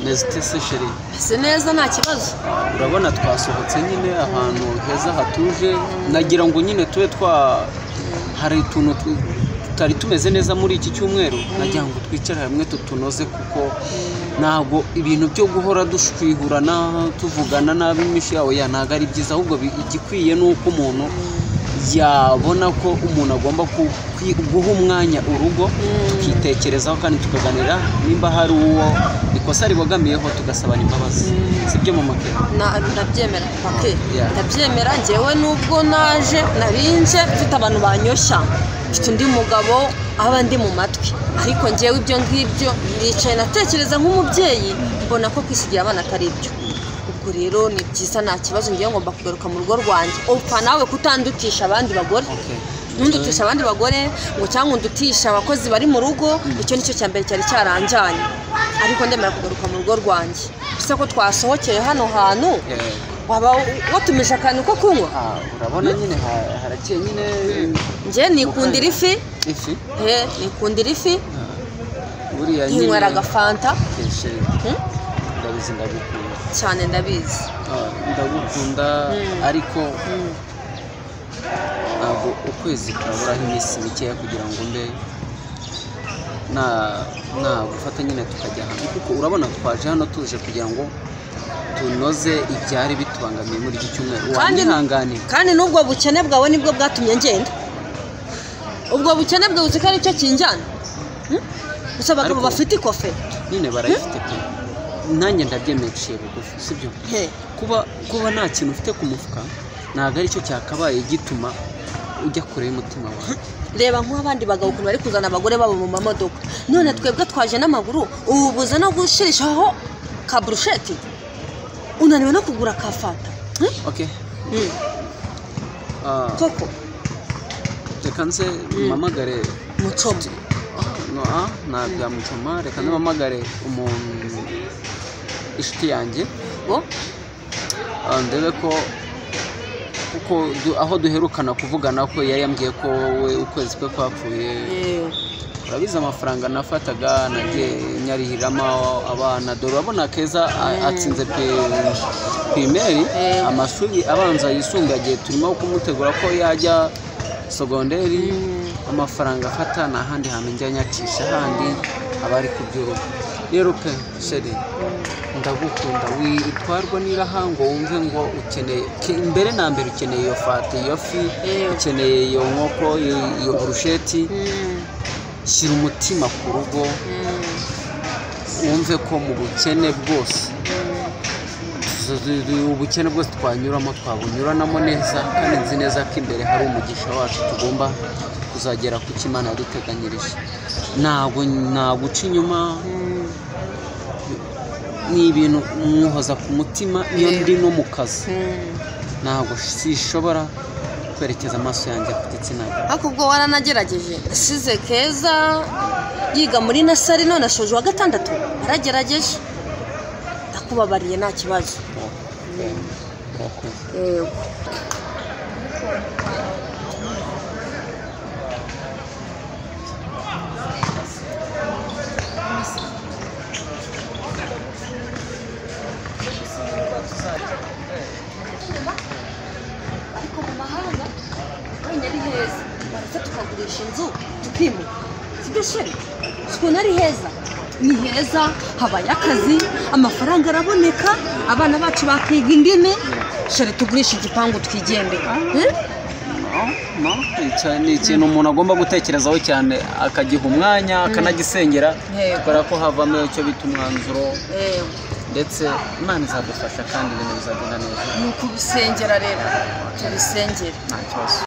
Nezitese sheri sineza nta kibazo urabona twasohotse nyine ahantu heza hatuje nagira ngo nyine tube hari tuntu tutari tumeze neza muri iki cyumweru nagira ngo twicare hamwe tutunoze kuko ntabwo ibintu byo guhora dushwihurana tuvugana nabi imishi yawe ntago ari byiza ahubwo igikwiye nuko umuntu yabona ko umuntu agomba guha umwanya urugo tukitekerezaho kandi tukaganira nimba hari uwo ikosa ribogamiyeho tugasabana imbabazi sibyo mu makere ndabyemera pake ndabyemera ngewe nubwo naje narinje mfite abantu banyoshya mfite undi mugabo aba ndi mu matwi ariko ngewe ibyo ngibyo nicaye natekereza nk'umubyeyi mbona ko kwisigira abana atari ibyo ubwo rero ni byiza nta kibazo ngiye ngomba kugaruka mu rugo rwanjye upfa nawe kutandutisha abandi bagore ntundutisha abandi bagore ngo cyangwa undutisha abakozi bari mu rugo icyo nicyo cya mbere cyari cyaranjanye ariko ndemera kugaruka mu rugo rwanjye bisa ko twasohokeye hano hantu waba watumije akantu ko kunywa urabona nyine harakiye nyine nje nikundira ifi nikundira ifi buriya nyine nkinywera agafanta ndabizi ndagukunda cyane ndabizi ndagukunda ariko ntabwo ukwezi kuraburaho iminsi mikeya kugira ngo mbe gufata nyine tukajya hano kuko urabona twaje hano tuje kugira ngo tunoze ibyari bitubangamiye muri iki cyumweru wanyihanganira kandi n'ubwo bukene bwawe nibwo bwatumye ngenda ubwo bukene bwawe uzi ko ari cyo kinjyana gusa abagabo bafite ikofe nyine barayifite pe nanjye ndabyemeye bugufi sibyo kuba nta kintu ufite ku mufuka ntabwo ari cyo cyakabaye gituma ujya kure y'umutima wawe reba nk'abandi bagabo ukuntu bari kuzana abagore babo mu mamodoka none twebwe twaje n'amaguru ubu buza no gushirishaho ka brusheti unaniwe no kugura ka fanta koko reka nze mpamagare mucoma ntabwo yamucoma reka nze mpamagare umuntu inshuti yanjye ndebe ko kuko aho duherukana kuvugana ko yari yambwiye ko we ukwezi kwe kwapfuye urabizi amafaranga nafataga nagiye nyarihiramo abana dore urabona Keza atsinze primeri amashuri abanza yisumbuye agiye turimo kumutegura ko yajya sogonderi amafaranga afata nta handi hantu njya nyacisha handi abari kubyuruka rero pe sheri ndagukunda witwarwa n'iraha ngo wumve ngo ukeneye imbere na mbere ukeneye iyo fata iyo fi ukeneye iyo nkoko iyo brusheti shyira umutima ku rugo wumve ko mu bukene bwose ubukene bwose twanyuramo twabunyuranamo neza kandi nzi neza ko imbere hari umugisha wacu tugomba kuzagera ku Imana yaduteganyirije ntabwo uca inyuma ni ibintu muhoza ku mutima iyo ndi no mu kazi ntabwo sishobora kwerekeza amaso yanjye ku gitsina ariko ubwo waranagerageje asize Keza yiga muri nasari none ashoje wa gatandatu aragerageje ndakubabariye nta kibazo ariko mu mahanga wenda ari heza baretse tukagurisha inzu tukimura sibyo sheri ukuntu ari heza ni heza habaye akazi amafaranga araboneka abana bacu bakiga indimi sheri tugurisha igipangu twigendera ni ikintu umuntu agomba gutekerezaho cyane akagiha umwanya akanagisengera kubera ko havamo icyo bita umwanzuro ndetse Imana izadufasha kandi ibintu bizagenda neza ni ukubisengera rero tubisengere nta kibazo